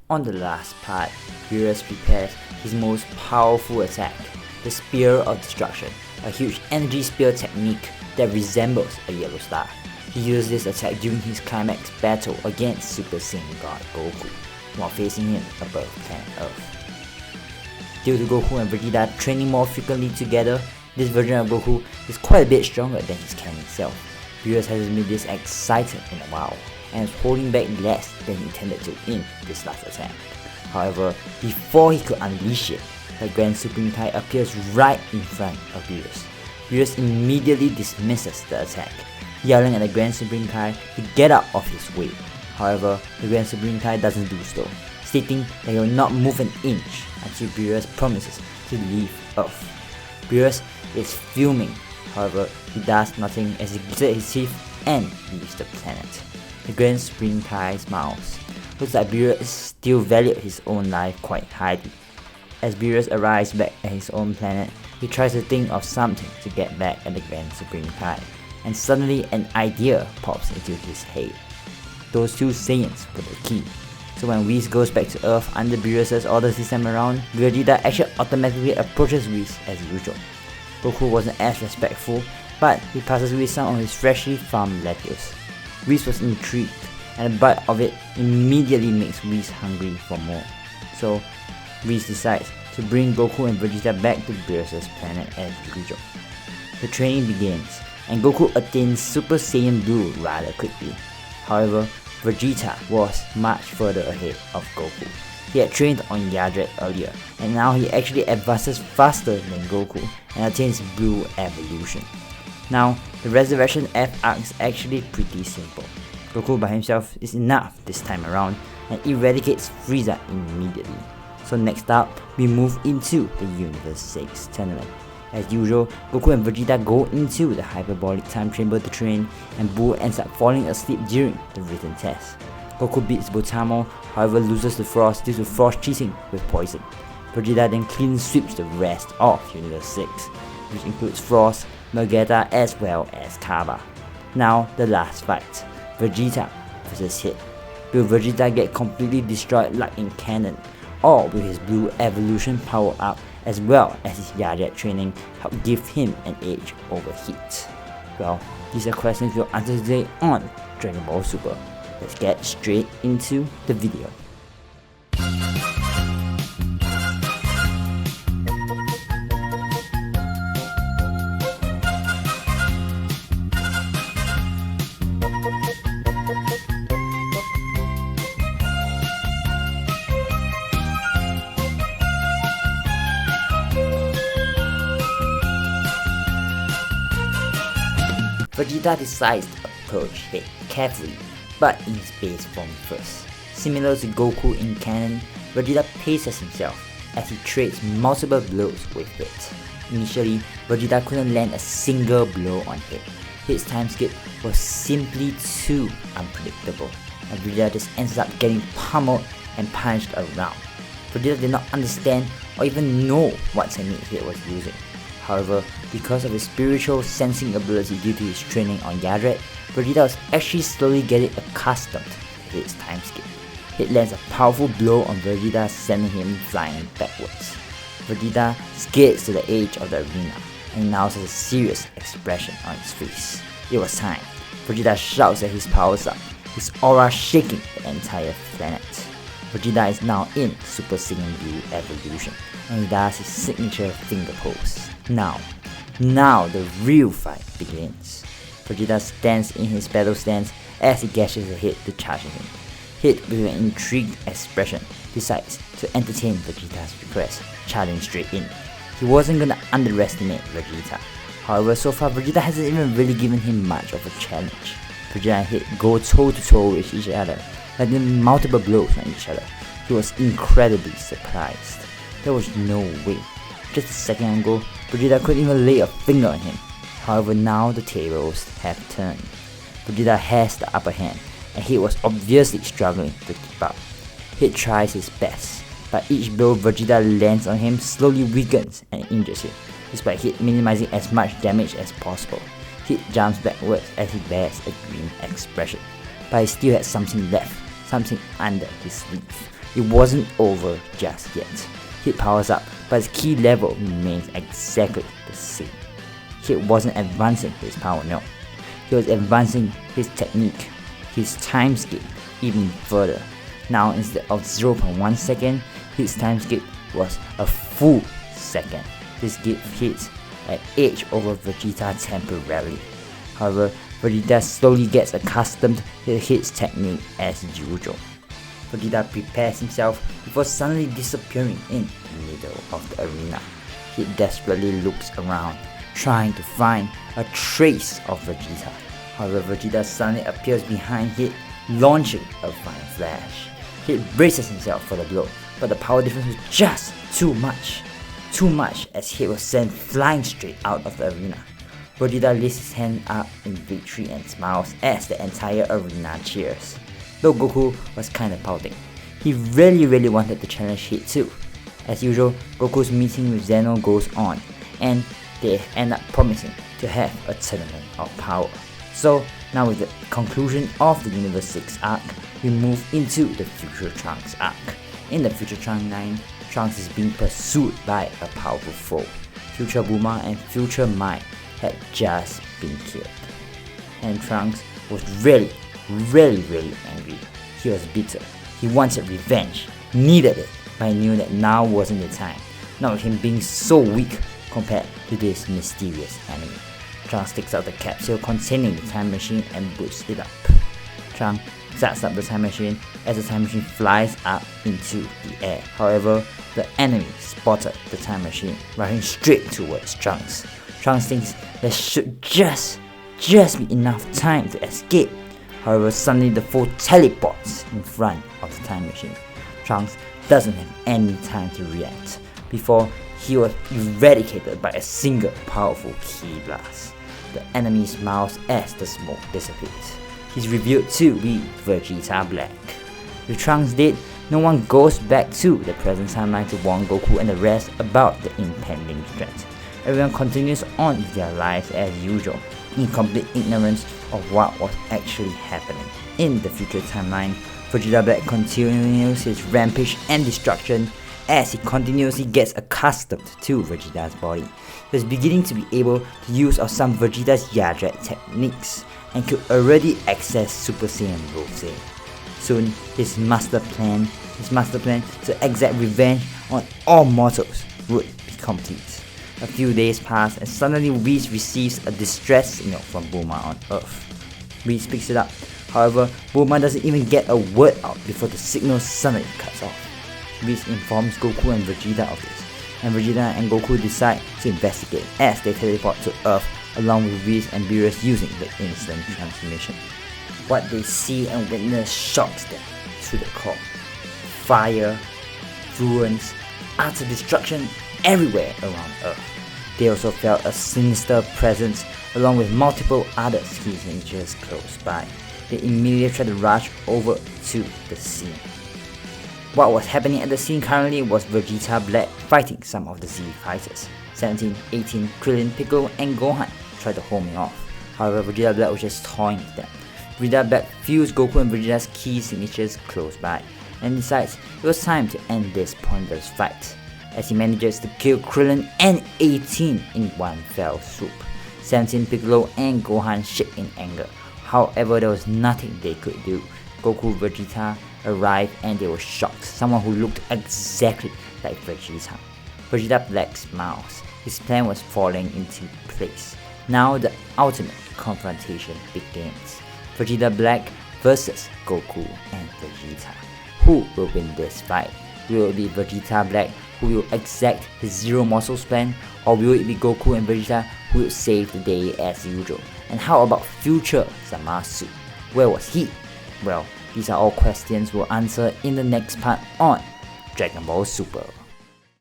On the last part, Beerus prepares his most powerful attack, the Spear of Destruction, a huge energy spear technique that resembles a yellow star. He used this attack during his climax battle against Super Saiyan God Goku, while facing him above planet Earth. Due to Goku and Vegeta training more frequently together, this version of Goku is quite a bit stronger than his canon self. Beerus hasn't been this excited in a while, and is holding back less than he intended to in this last attack. However, before he could unleash it, the Grand Supreme Kai appears right in front of Beerus. Beerus immediately dismisses the attack, yelling at the Grand Supreme Kai to get out of his way. However, the Grand Supreme Kai doesn't do so, stating that he will not move an inch until Beerus promises to leave Earth. Beerus is fuming, however, he does nothing as he gritted his teeth and leaves the planet. The Grand Supreme Kai smiles. Looks like Beerus still valued his own life quite highly. As Beerus arrives back at his own planet, he tries to think of something to get back at the Grand Supreme Kai, and suddenly an idea pops into his head. Those two Saiyans were the key. So when Whis goes back to Earth under Beerus' orders this time around, Vegeta actually automatically approaches Whis as usual. Goku wasn't as respectful, but he passes Whis some of his freshly farmed lettuce. Whis was intrigued, and a bite of it immediately makes Whis hungry for more. So Whis decides to bring Goku and Vegeta back to Beerus' planet as usual. The training begins, and Goku attains Super Saiyan Blue rather quickly. However, Vegeta was much further ahead of Goku. He had trained on Yadrat earlier, and now he actually advances faster than Goku and attains Blue Evolution. Now, the Resurrection F arc is actually pretty simple. Goku by himself is enough this time around and eradicates Frieza immediately. So next up, we move into the Universe 6 tournament. As usual, Goku and Vegeta go into the hyperbolic time chamber to train, and Boo ends up falling asleep during the written test. Goku beats Botamo, however loses to Frost due to Frost cheating with poison. Vegeta then clean sweeps the rest of Universe 6, which includes Frost, Vegeta as well as Kaba. Now the last fight, Vegeta vs Hit. Will Vegeta get completely destroyed like in canon, or will his Blue Evolution power up as well as his Yadrat training help give him an edge over Hit? Well, these are questions we'll answer today on Dragon Ball Super. Let's get straight into the video. Vegeta decides to approach Hit carefully, but in his base form first. Similar to Goku in canon, Vegeta paces himself as he trades multiple blows with Hit. Initially, Vegeta couldn't land a single blow on Hit. Hit's time skip was simply too unpredictable, and Vegeta just ends up getting pummeled and punched around. Vegeta did not understand or even know what technique Hit was using. However, because of his spiritual sensing ability due to his training on Yadrat, Vegeta was actually slowly getting accustomed to Hit's time skip. Hit lands a powerful blow on Vegeta, sending him flying backwards. Vegeta skates to the edge of the arena and now has a serious expression on his face. It was time. Vegeta shouts at his powers up, his aura shaking the entire planet. Vegeta is now in Super Saiyan Blue Evolution, and he does his signature finger pose. Now the real fight begins. Vegeta stands in his battle stance as he gashes ahead to charge him. Hit, with an intrigued expression, decides to entertain Vegeta's request, charging straight in. He wasn't gonna underestimate Vegeta. However, so far Vegeta hasn't even really given him much of a challenge. Vegeta and Hit go toe to toe with each other, landing multiple blows on each other. He was incredibly surprised. There was no way. Just a second ago, Vegeta couldn't even lay a finger on him. However, now the tables have turned. Vegeta has the upper hand, and Hit was obviously struggling to keep up. Hit tries his best, but each blow Vegeta lands on him slowly weakens and injures him, despite Hit minimizing as much damage as possible. Hit jumps backwards as he bears a green expression, but he still had something left, something under his sleeve. it wasn't over just yet. Hit powers up, but his ki level remains exactly the same. Hit wasn't advancing his power, no. He was advancing his technique, his time skip even further. Now instead of 0.1 second, his time skip was a full second. This gave Hit an edge over Vegeta temporarily. However, Vegeta slowly gets accustomed to Hit's technique as usual. Vegeta prepares himself before suddenly disappearing in the middle of the arena. Hit desperately looks around, trying to find a trace of Vegeta. However, Vegeta suddenly appears behind Hit, launching a fine flash. Hit braces himself for the blow, but the power difference was just too much. Too much as Hit was sent flying straight out of the arena. Vegeta lifts his hand up in victory and smiles as the entire arena cheers. Though Goku was kinda pouting. He really wanted to challenge Hit too. As usual, Goku's meeting with Zeno goes on, and they end up promising to have a tournament of power. So now with the conclusion of the Universe 6 arc, we move into the Future Trunks arc. In the Future Trunks 9, Trunks is being pursued by a powerful foe. Future Bulma and Future Mai had just been killed. And Trunks was really angry. He was bitter. He wanted revenge, needed it, but he knew that now wasn't the time. Not with him being so weak compared to this mysterious enemy. Trunks takes out the capsule containing the time machine and boots it up. Trunks starts up the time machine as the time machine flies up into the air. However, the enemy spotted the time machine rushing straight towards Trunks. Trunks thinks there should just be enough time to escape. However, suddenly the foe teleports in front of the time machine. Trunks doesn't have any time to react before he was eradicated by a single powerful ki blast. The enemy smiles as the smoke dissipates. He's revealed to be Vegeta Black. With Trunks dead, no one goes back to the present timeline to warn Goku and the rest about the impending threat. Everyone continues on with their lives as usual, in complete ignorance of what was actually happening. In the future timeline, Vegeta Black continues his rampage and destruction as he continuously gets accustomed to Vegeta's body. He was beginning to be able to use of some Vegeta's Yadrat techniques and could already access Super Saiyan Rose. Soon, his master plan to exact revenge on all mortals would be complete. A few days pass and suddenly Whis receives a distress signal from Bulma on Earth. Whis picks it up. However, Bulma doesn't even get a word out before the signal suddenly cuts off. Whis informs Goku and Vegeta of this, and Vegeta and Goku decide to investigate as they teleport to Earth along with Whis and Beerus using the instant transmission. What they see and witness shocks them to the core. Fire, ruins, utter destruction everywhere around Earth. They also felt a sinister presence along with multiple other ski signatures close by. They immediately tried to rush over to the scene. What was happening at the scene currently was Vegeta Black fighting some of the Z fighters. 17, 18, Krillin, Piccolo and Gohan tried to hold him off. However, Vegeta Black was just toying with them. Vegeta Black feels Goku and Vegeta's key signatures close by and decides it was time to end this pointless fight, as he manages to kill Krillin and 18 in one fell swoop. 17, Piccolo and Gohan shake in anger. However, there was nothing they could do. Goku and Vegeta arrived and they were shocked. Someone who looked exactly like Vegeta. Vegeta Black smiles. His plan was falling into place. Now the ultimate confrontation begins. Vegeta Black versus Goku and Vegeta. Who will win this fight? Will it be Vegeta Black who will exact his Zero Muscles plan, or will it be Goku and Vegeta who will save the day as usual? And how about future Zamasu? Where was he? Well, these are all questions we'll answer in the next part on Dragon Ball Super.